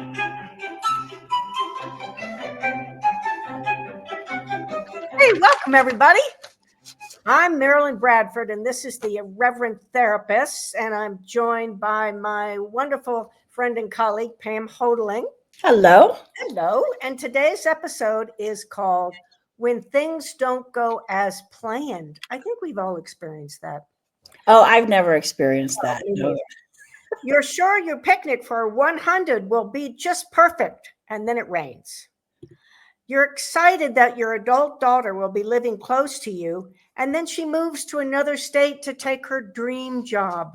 Hey, welcome everybody. I'm Marilyn Bradford, and this is the Irreverent Therapist, and I'm joined by my wonderful friend and colleague, Pam Hodling. Hello. Hello. And today's episode is called When Things Don't Go As Planned. I think we've all experienced that. Oh, I've never experienced that. No. You're sure your picnic for 100 will be just perfect, and then it rains. You're excited that your adult daughter will be living close to you, and then she moves to another state to take her dream job.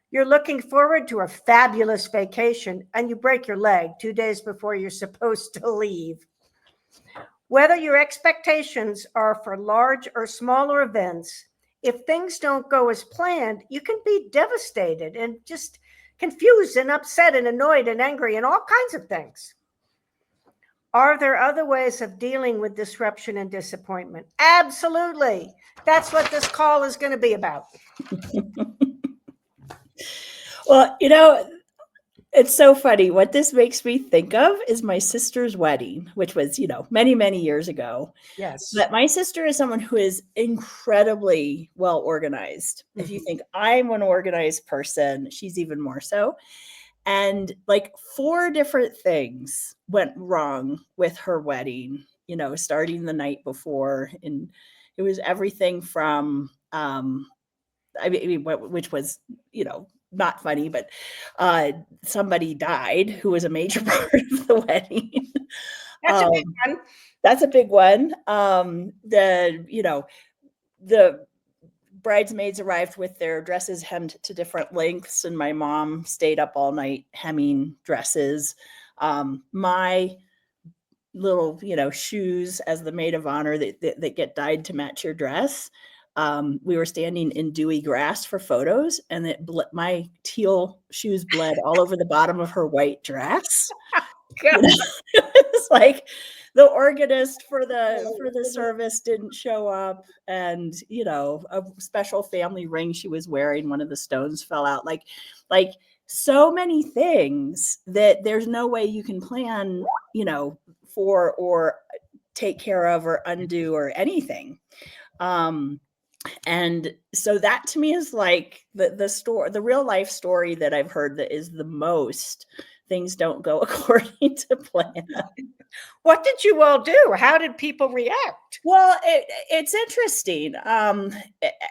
You're looking forward to a fabulous vacation, and you break your leg 2 days before you're supposed to leave. Whether your expectations are for large or smaller events, if things don't go as planned, you can be devastated and just confused and upset and annoyed and angry and all kinds of things. Are there other ways of dealing with disruption and disappointment? Absolutely. That's what this call is going to be about. Well, it's so funny. What this makes me think of is my sister's wedding, which was, many, many years ago. Yes. But my sister is someone who is incredibly well organized. If you think I'm an organized person, she's even more so. And like 4 different things went wrong with her wedding, starting the night before. And it was everything from, which was, not funny, but somebody died who was a major part of the wedding. That's a big one. That's a big one. The bridesmaids arrived with their dresses hemmed to different lengths, and my mom stayed up all night hemming dresses. My little, shoes as the maid of honor that get dyed to match your dress. We were standing in dewy grass for photos, and my teal shoes bled all over the bottom of her white dress. It's like the organist for the service didn't show up, and a special family ring she was wearing, one of the stones fell out. Like so many things that there's no way you can plan, for or take care of or undo or anything. And so that to me is like the real life story that I've heard that is the most things don't go according to plan. What did you all do? How did people react? Well, it's interesting.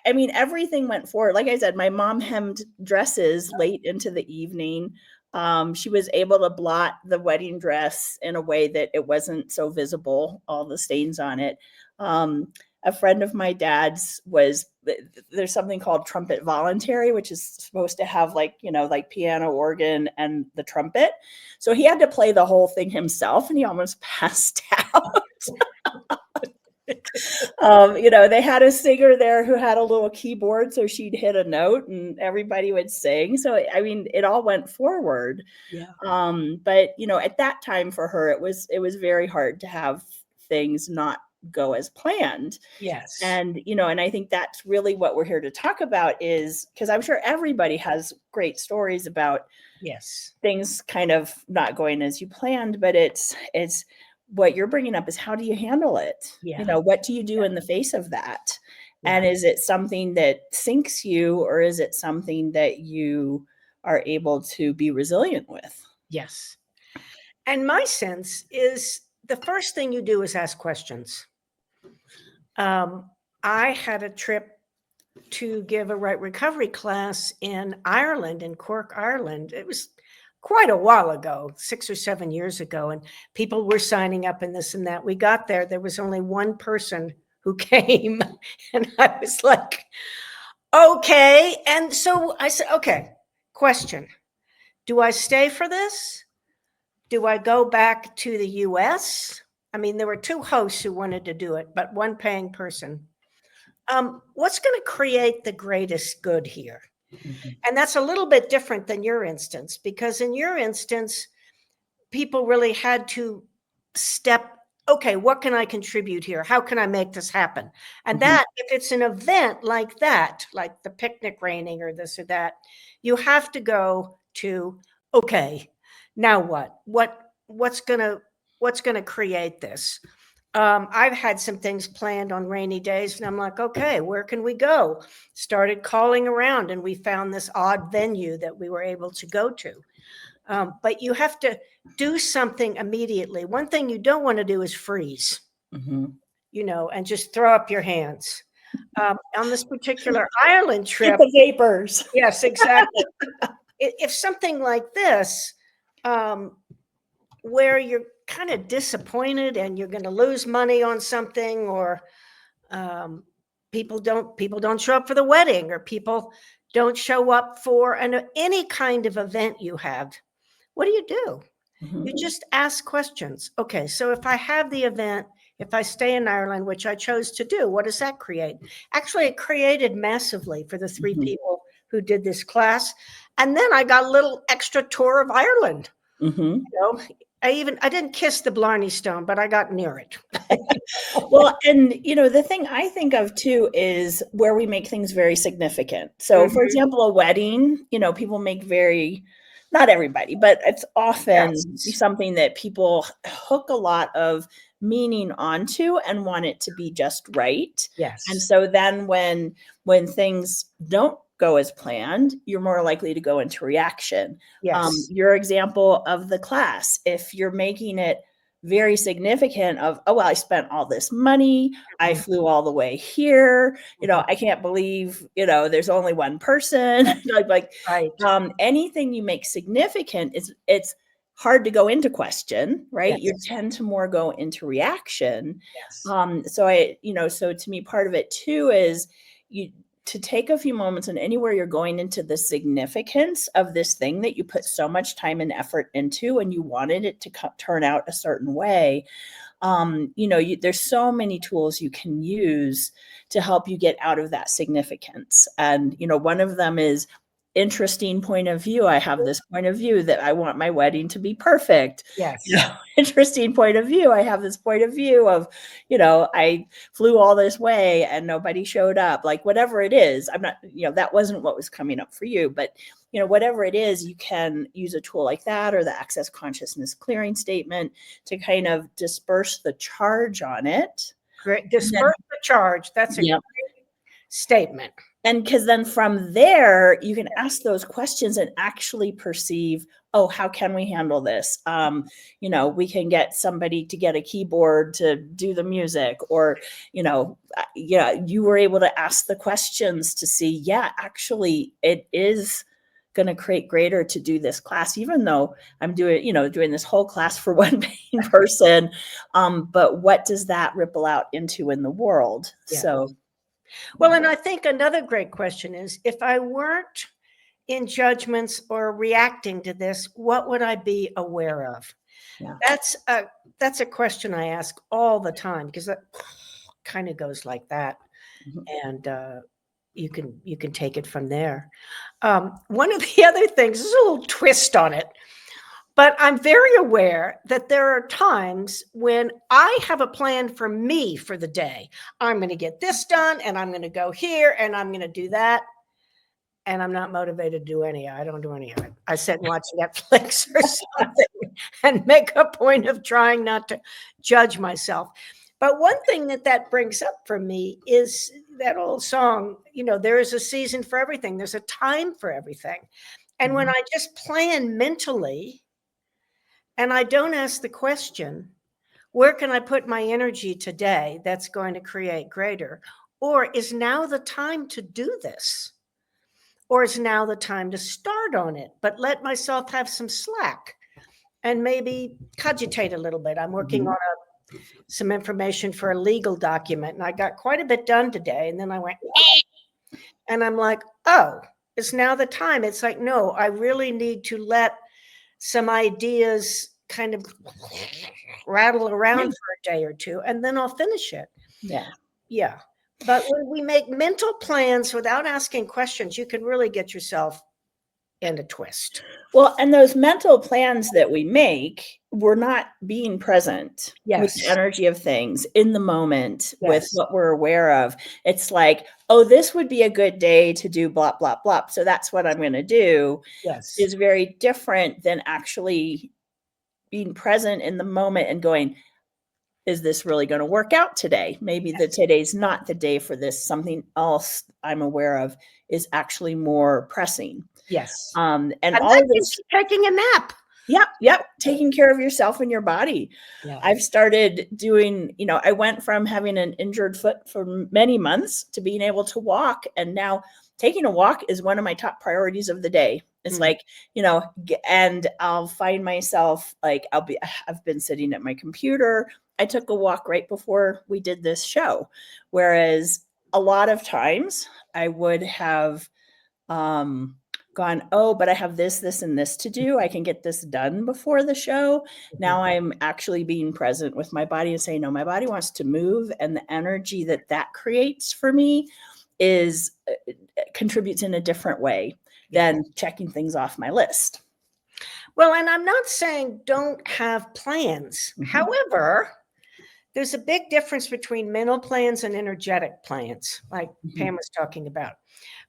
Everything went forward. Like I said, my mom hemmed dresses late into the evening. She was able to blot the wedding dress in a way that it wasn't so visible, all the stains on it. A friend of my dad's there's something called trumpet voluntary, which is supposed to have like piano, organ, and the trumpet. So he had to play the whole thing himself, and he almost passed out. They had a singer there who had a little keyboard, so she'd hit a note and everybody would sing. So, it all went forward. Yeah. But, at that time for her, it was very hard to have things not go as planned. Yes. And, and I think that's really what we're here to talk about, is because I'm sure everybody has great stories about things kind of not going as you planned, but it's what you're bringing up is, how do you handle it? Yeah. What do you do in the face of that? Yeah. And is it something that sinks you, or is it something that you are able to be resilient with? Yes. And my sense is the first thing you do is ask questions. I had a trip to give a right recovery class in Ireland, in Cork, Ireland. It was quite a while ago, 6 or 7 years ago, and people were signing up and this and that. We got there was only one person who came, and I was like, okay. And so I said, okay, question. Do I stay for this? Do I go back to the US? There were 2 hosts who wanted to do it, but one paying person. What's going to create the greatest good here? Mm-hmm. And that's a little bit different than your instance, because in your instance, people really had to okay, what can I contribute here? How can I make this happen? And that, if it's an event like that, like the picnic raining or this or that, you have to go to, okay, now what? What's gonna create this? I've had some things planned on rainy days, and I'm like, okay, where can we go? Started calling around, and we found this odd venue that we were able to go to. But you have to do something immediately. One thing you don't want to do is freeze, and just throw up your hands. On this particular Ireland Get trip, the vapors. yes, exactly. If something like this, where you're kind of disappointed and you're going to lose money on something, or people don't show up for the wedding, or people don't show up for any kind of event you have, what do? You just ask questions. Okay, so if I have the event, if I stay in Ireland, which I chose to do, what does that create? Actually, it created massively for the 3 people who did this class. And then I got a little extra tour of Ireland. I didn't kiss the Blarney Stone, but I got near it. Well, and the thing I think of too is where we make things very significant. So, for example, a wedding, people make not everybody, but it's often something that people hook a lot of meaning onto and want it to be just right. Yes. And so then when things don't go as planned, you're more likely to go into reaction. Yes. Your example of the class, if you're making it very significant of, oh, well, I spent all this money, I flew all the way here, I can't believe, there's only one person. Right. Anything you make significant, it's hard to go into question, right? Yes. You tend to more go into reaction. Yes. So to me, part of it too is to take a few moments, and anywhere you're going into the significance of this thing that you put so much time and effort into, and you wanted it to turn out a certain way. There's so many tools you can use to help you get out of that significance. And, one of them is interesting point of view. I have this point of view that I want my wedding to be perfect. Yes. Interesting point of view. I have this point of view of, I flew all this way and nobody showed up, like whatever it is. I'm not, that wasn't what was coming up for you, but whatever it is, you can use a tool like that, or the access consciousness clearing statement, to kind of disperse the charge on it. Great. Disperse the charge. That's a great statement. And because then from there, you can ask those questions and actually perceive, oh, how can we handle this? We can get somebody to get a keyboard to do the music, or, you were able to ask the questions to see, actually, it is going to create greater to do this class, even though I'm doing this whole class for one paying person. But what does that ripple out into in the world? Yeah. So. Well, and I think another great question is, if I weren't in judgments or reacting to this, what would I be aware of? Yeah. That's a question I ask all the time, because that kind of goes like that. And you can take it from there. One of the other things, there's a little twist on it, but I'm very aware that there are times when I have a plan for me for the day. I'm going to get this done, and I'm going to go here, and I'm going to do that. And I'm not motivated to do any. I don't do any of it. I sit and watch Netflix or something and make a point of trying not to judge myself. But one thing that brings up for me is that old song, there is a season for everything. There's a time for everything. And when I just plan mentally, and I don't ask the question, where can I put my energy today that's going to create greater? Or is now the time to do this? Or is now the time to start on it, but let myself have some slack and maybe cogitate a little bit? I'm working on some information for a legal document, and I got quite a bit done today. And then I went, and I'm like, oh, it's now the time. It's like, no, I really need to let some ideas kind of rattle around for a day or two, and then I'll finish it. Yeah. But when we make mental plans without asking questions, you can really get yourself and a twist. Well, and those mental plans that we make, we're not being present with the Yes. energy of things in the moment with Yes. what we're aware of. It's like, oh, this would be a good day to do blah, blah, blah. So that's what I'm going to do, Yes. is very different than actually being present in the moment and going, is this really going to work out today? Maybe today's not the day for this. Something else I'm aware of is actually more pressing. Yes. And And all that of means this, taking a nap. Yep. Taking care of yourself and your body. Yeah. I've started doing, I went from having an injured foot for many months to being able to walk. And now taking a walk is one of my top priorities of the day. It's like, and I'll find myself like, I've been sitting at my computer. I took a walk right before we did this show. Whereas a lot of times I would have, gone, oh, but I have this, and this to do. I can get this done before the show. Now I'm actually being present with my body and saying, no, my body wants to move. And the energy that creates for me is contributes in a different way than checking things off my list. Well, and I'm not saying don't have plans. However, there's a big difference between mental plans and energetic plans, like Pam was talking about.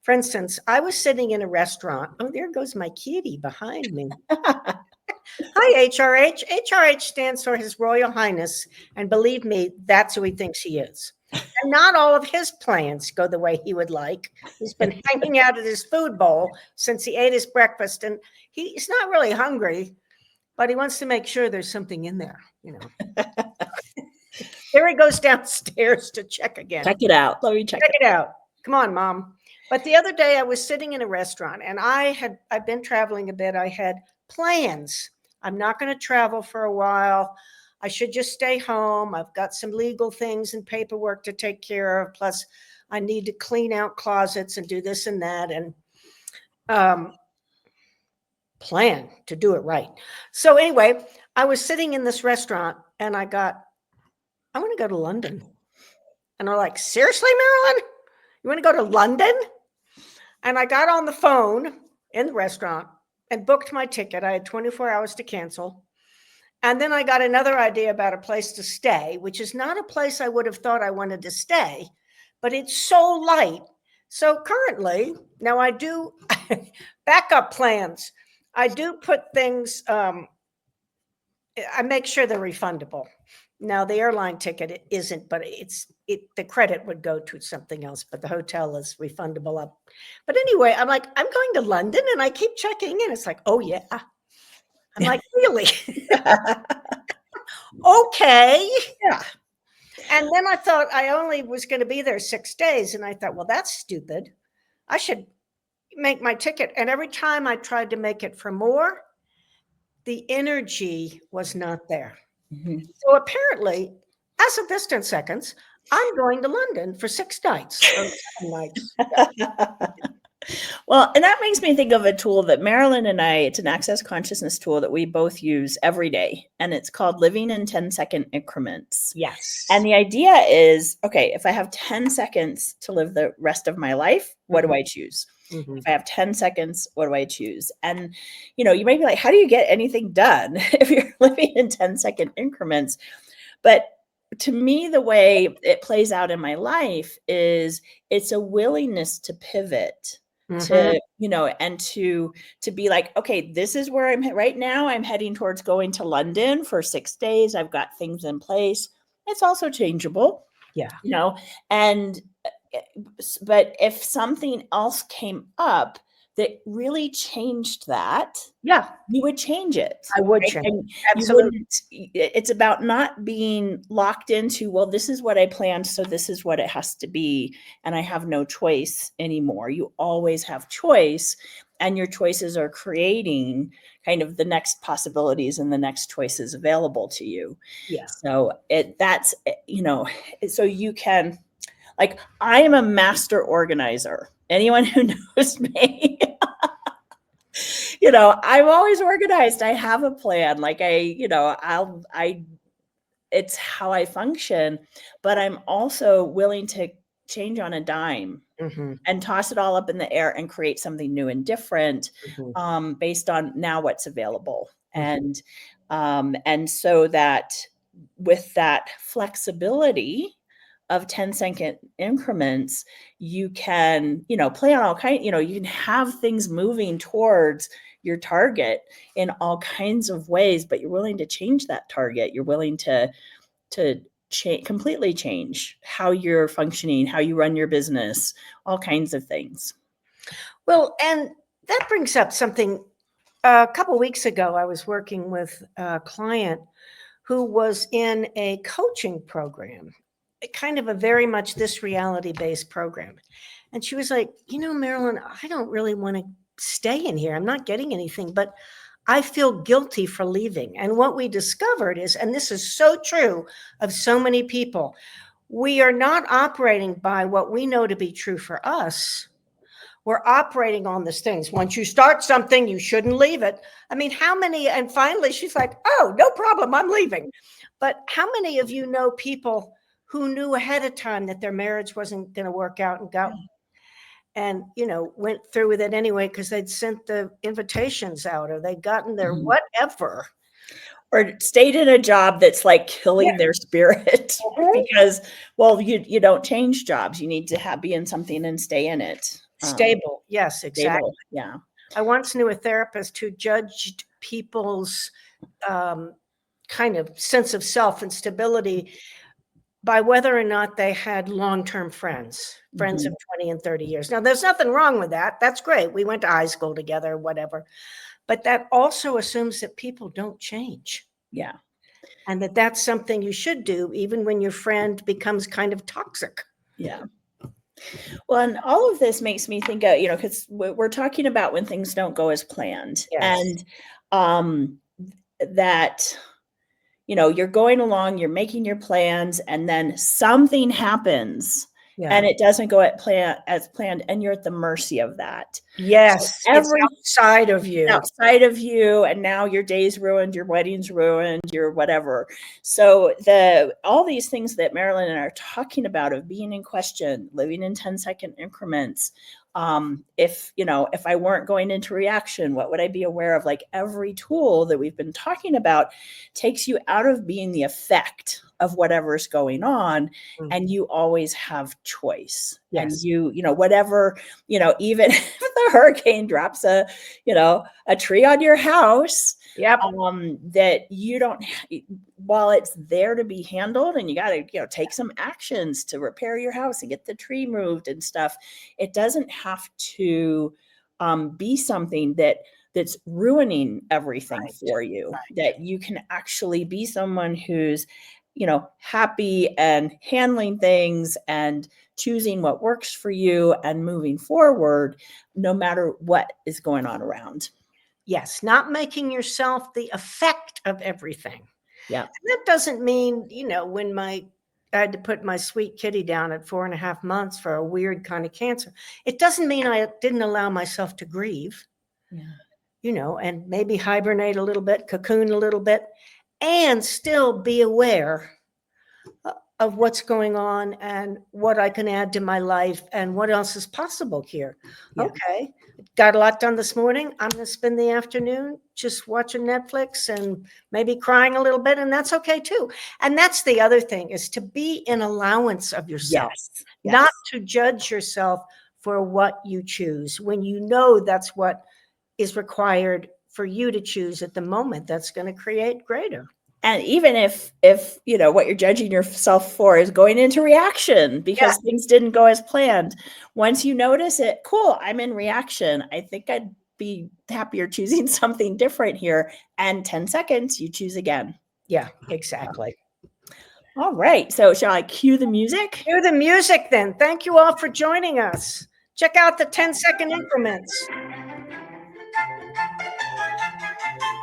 For instance, I was sitting in a restaurant. Oh, there goes my kitty behind me. Hi, HRH. HRH stands for His Royal Highness. And believe me, that's who he thinks he is. And not all of his plans go the way he would like. He's been hanging out at his food bowl since he ate his breakfast. And he's not really hungry, but he wants to make sure there's something in there, There he goes downstairs to check again. Check it out. Let me check it out. Come on, Mom. But the other day I was sitting in a restaurant and I've been traveling a bit. I had plans. I'm not going to travel for a while. I should just stay home. I've got some legal things and paperwork to take care of. Plus I need to clean out closets and do this and that. And plan to do it right. So anyway, I was sitting in this restaurant and I want to go to London. And they're like, seriously, Marilyn? You want to go to London? And I got on the phone in the restaurant and booked my ticket. I had 24 hours to cancel. And then I got another idea about a place to stay, which is not a place I would have thought I wanted to stay, but it's so light. So currently, now I do backup plans. I do put things, I make sure they're refundable. Now the airline ticket isn't, but the credit would go to something else, but the hotel is refundable up. But anyway, I'm like, I'm going to London and I keep checking in. It's like, oh yeah. I'm like, really? Okay. Yeah. And then I thought I only was going to be there 6 days. And I thought, well, that's stupid. I should make my ticket. And every time I tried to make it for more, the energy was not there. So apparently, as of this 10 seconds, I'm going to London for 6 nights or 7 nights. Well, and that makes me think of a tool that Marilyn and it's an access consciousness tool that we both use every day. And it's called living in 10-second increments. Yes. And the idea is, okay, if I have 10 seconds to live the rest of my life, what do I choose? If I have 10 seconds, what do I choose? And, you might be like, how do you get anything done if you're living in 10-second increments? But to me, the way it plays out in my life is it's a willingness to pivot to, and to be like, okay, this is where I'm right now. I'm heading towards going to London for 6 days. I've got things in place. It's also changeable. Yeah. But if something else came up that really changed that, you would change it. I would change it. Absolutely. It's about not being locked into, well, this is what I planned, so this is what it has to be, and I have no choice anymore. You always have choice, and your choices are creating kind of the next possibilities and the next choices available to you. Yeah. So so you can, like, I am a master organizer. Anyone who knows me, I'm always organized. I have a plan. Like it's how I function, but I'm also willing to change on a dime and toss it all up in the air and create something new and different based on now what's available. And so that with that flexibility of 10-second increments, you can, play on all kinds, you can have things moving towards your target in all kinds of ways, but you're willing to change that target. You're willing to completely change how you're functioning, how you run your business, all kinds of things. Well, and that brings up something. A couple of weeks ago, I was working with a client who was in a coaching program, kind of a very much this reality-based program. And she was like, Marilyn, I don't really want to stay in here. I'm not getting anything, but I feel guilty for leaving. And what we discovered is, and this is so true of so many people, we are not operating by what we know to be true for us. We're operating on these things. Once you start something, you shouldn't leave it. I mean, how many, and finally she's like, oh, no problem, I'm leaving. But how many of you know people who knew ahead of time that their marriage wasn't going to work out and got, and, went through with it anyway, because they'd sent the invitations out or they'd gotten their whatever. Or stayed in a job that's like killing their spirit because, well, you don't change jobs. You need to be in something and stay in it. Stable. Yes, exactly. Stable. Yeah. I once knew a therapist who judged people's kind of sense of self and stability by whether or not they had long-term friends of 20 and 30 years. Now, there's nothing wrong with that. That's great. We went to high school together, whatever. But that also assumes that people don't change. Yeah. And that's something you should do even when your friend becomes kind of toxic. Yeah. Well, and all of this makes me think of, because we're talking about when things don't go as planned. Yes. And that, you're going along, you're making your plans, and then something happens and it doesn't go as planned, and you're at the mercy of that. Yes. So it's outside of you. And now your day's ruined, your wedding's ruined, your whatever. So all these things that Marilyn and I are talking about of being in question, living in 10-second increments. If I weren't going into reaction, what would I be aware of? Like every tool that we've been talking about takes you out of being the effect of whatever's going on. And you always have choice. And whatever, even if the hurricane drops a tree on your house, that you don't, while it's there to be handled and you got to, take some actions to repair your house and get the tree moved and stuff. It doesn't have to be something that's ruining everything for you, that you can actually be someone who's, happy and handling things and choosing what works for you and moving forward, no matter what is going on around. Yes, not making yourself the effect of everything. Yeah. And that doesn't mean, when I had to put my sweet kitty down at 4.5 months for a weird kind of cancer, it doesn't mean I didn't allow myself to grieve, and maybe hibernate a little bit, cocoon a little bit, and still be aware of what's going on and what I can add to my life and what else is possible here. Yeah. Okay. Got a lot done this morning. I'm going to spend the afternoon just watching Netflix and maybe crying a little bit. And that's okay too. And that's the other thing, is to be in allowance of yourself, not to judge yourself for what you choose when you know that's what is required for you to choose at the moment. That's going to create greater. And even if what you're judging yourself for is going into reaction because things didn't go as planned, once you notice it, cool, I'm in reaction. I think I'd be happier choosing something different here. And 10 seconds, you choose again. Yeah, exactly. All right. So shall I cue the music? Cue the music then. Thank you all for joining us. Check out the 10-second increments.